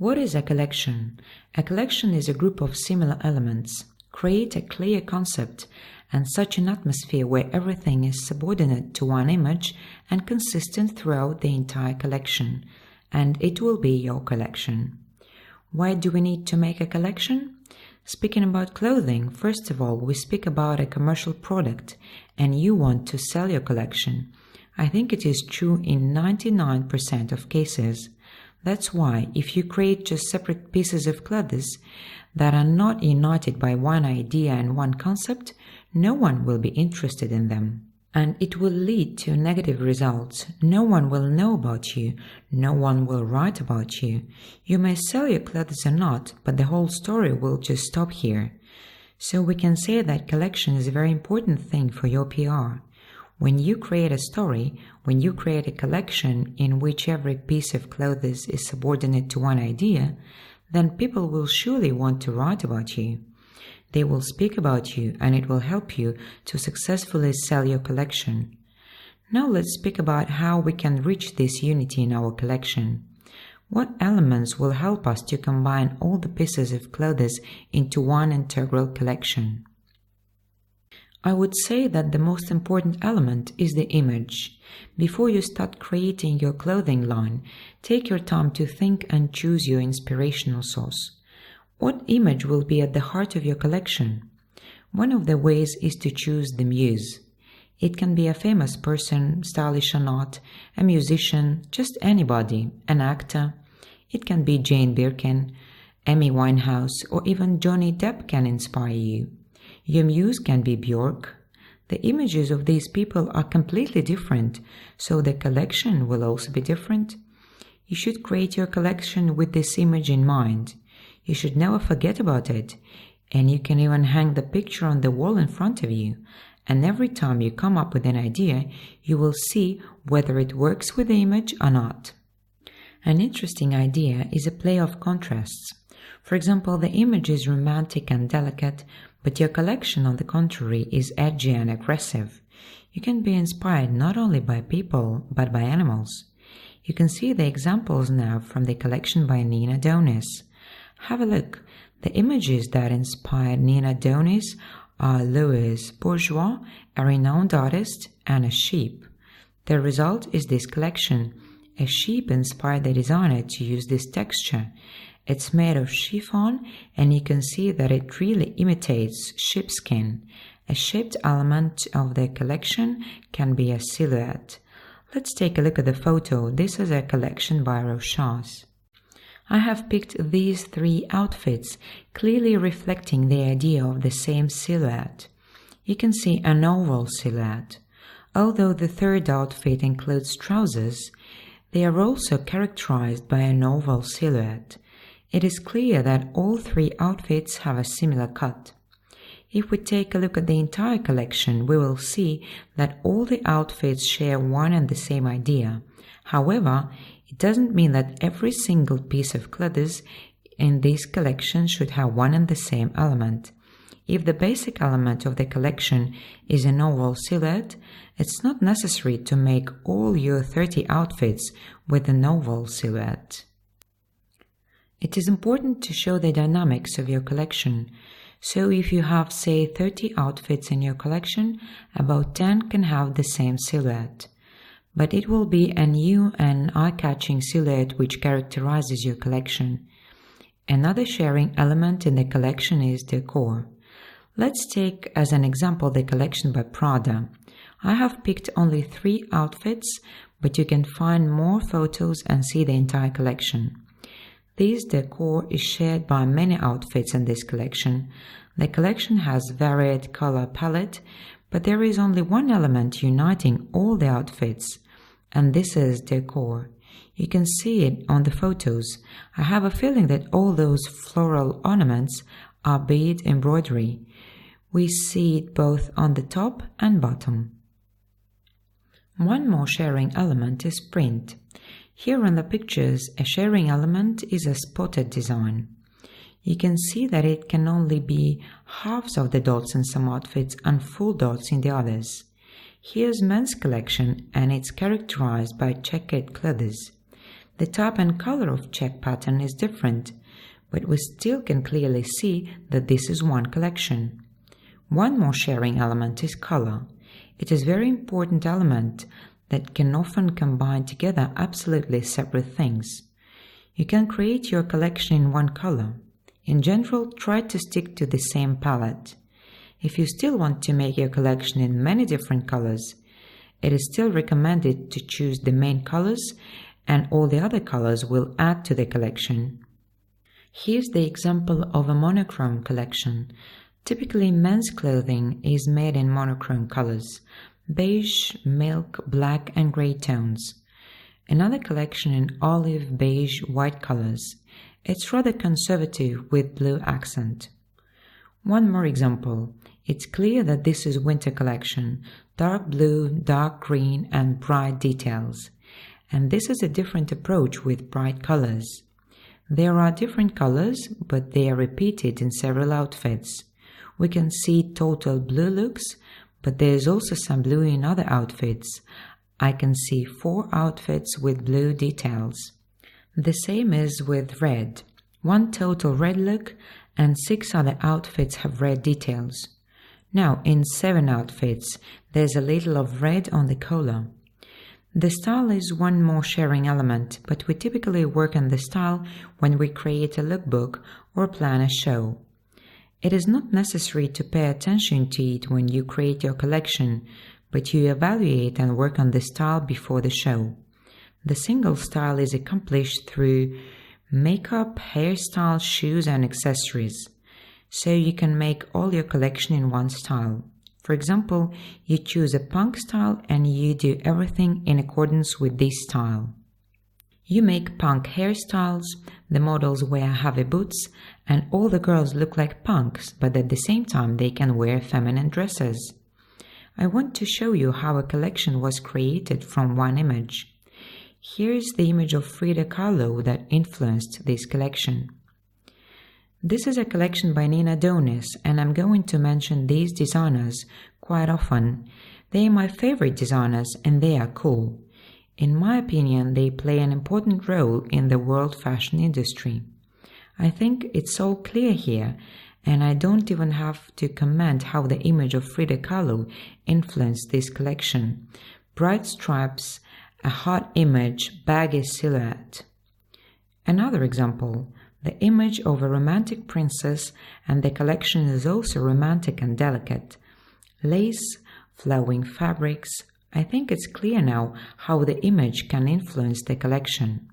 What is a collection? A collection is a group of similar elements. Create a clear concept and such an atmosphere where everything is subordinate to one image and consistent throughout the entire collection, and it will be your collection. Why do we need to make a collection? Speaking about clothing, first of all, we speak about a commercial product and you want to sell your collection. I think it is true in 99% of cases. That's why if you create just separate pieces of clothes that are not united by one idea and one concept, no one will be interested in them. And it will lead to negative results. No one will know about you. No one will write about you. You may sell your clothes or not, but the whole story will just stop here. So we can say that collection is a very important thing for your PR. When you create a story, when you create a collection in which every piece of clothes is subordinate to one idea, then people will surely want to write about you. They will speak about you and it will help you to successfully sell your collection. Now let's speak about how we can reach this unity in our collection. What elements will help us to combine all the pieces of clothes into one integral collection? I would say that the most important element is the image. Before you start creating your clothing line, take your time to think and choose your inspirational source. What image will be at the heart of your collection? One of the ways is to choose the muse. It can be a famous person, stylish or not, a musician, just anybody, an actor. It can be Jane Birkin, Amy Winehouse, or even Johnny Depp can inspire you. Your muse can be Björk. The images of these people are completely different, so the collection will also be different. You should create your collection with this image in mind. You should never forget about it, and you can even hang the picture on the wall in front of you, and every time you come up with an idea, you will see whether it works with the image or not. An interesting idea is a play of contrasts. For example, the image is romantic and delicate, but your collection, on the contrary, is edgy and aggressive. You can be inspired not only by people, but by animals. You can see the examples now from the collection by Nina Donis. Have a look. The images that inspired Nina Donis are Louis Bourgeois, a renowned artist, and a sheep. The result is this collection. A sheep inspired the designer to use this texture. It's made of chiffon, and you can see that it really imitates sheepskin. A shaped element of the collection can be a silhouette. Let's take a look at the photo. This is a collection by Rochas. I have picked these three outfits, clearly reflecting the idea of the same silhouette. You can see an oval silhouette. Although the third outfit includes trousers, they are also characterized by an oval silhouette. It is clear that all three outfits have a similar cut. If we take a look at the entire collection, we will see that all the outfits share one and the same idea. However, it doesn't mean that every single piece of clothes in this collection should have one and the same element. If the basic element of the collection is an oval silhouette, it's not necessary to make all your 30 outfits with an oval silhouette. It is important to show the dynamics of your collection. So if you have, say, 30 outfits in your collection, about 10 can have the same silhouette. But it will be a new and eye-catching silhouette which characterizes your collection. Another sharing element in the collection is decor. Let's take as an example the collection by Prada. I have picked only 3 outfits, but you can find more photos and see the entire collection. This decor is shared by many outfits in this collection. The collection has varied color palette, but there is only one element uniting all the outfits, and this is decor. You can see it on the photos. I have a feeling that all those floral ornaments are bead embroidery. We see it both on the top and bottom. One more sharing element is print. Here in the pictures, a sharing element is a spotted design. You can see that it can only be halves of the dots in some outfits and full dots in the others. Here's men's collection, and it's characterized by checkered clothes. The type and color of check pattern is different, but we still can clearly see that this is one collection. One more sharing element is color. It is a very important element that can often combine together absolutely separate things. You can create your collection in one color. In general, try to stick to the same palette. If you still want to make your collection in many different colors, it is still recommended to choose the main colors, and all the other colors will add to the collection. Here's the example of a monochrome collection. Typically, men's clothing is made in monochrome colors: beige, milk, black and gray tones. Another collection in olive, beige, white colors. It's rather conservative with blue accent. One more example. It's clear that this is winter collection: dark blue, dark green and bright details. And this is a different approach with bright colors. There are different colors, but they are repeated in several outfits. We can see total blue looks, but there is also some blue in other outfits. I can see 4 outfits with blue details. The same is with red. 1 total red look and 6 other outfits have red details. Now, in 7 outfits, there's a little of red on the collar. The style is one more sharing element, but we typically work on the style when we create a lookbook or plan a show. It is not necessary to pay attention to it when you create your collection, but you evaluate and work on the style before the show. The single style is accomplished through makeup, hairstyle, shoes and accessories. So you can make all your collection in one style. For example, you choose a punk style and you do everything in accordance with this style. You make punk hairstyles, the models wear heavy boots, and all the girls look like punks, but at the same time they can wear feminine dresses. I want to show you how a collection was created from one image. Here is the image of Frida Kahlo that influenced this collection. This is a collection by Nina Donis, and I'm going to mention these designers quite often. They are my favorite designers and they are cool. In my opinion, they play an important role in the world fashion industry. I think it's all clear here, and I don't even have to comment how the image of Frida Kahlo influenced this collection. Bright stripes, a hot image, baggy silhouette. Another example, the image of a romantic princess, and the collection is also romantic and delicate. Lace, flowing fabrics. I think it's clear now how the image can influence the collection.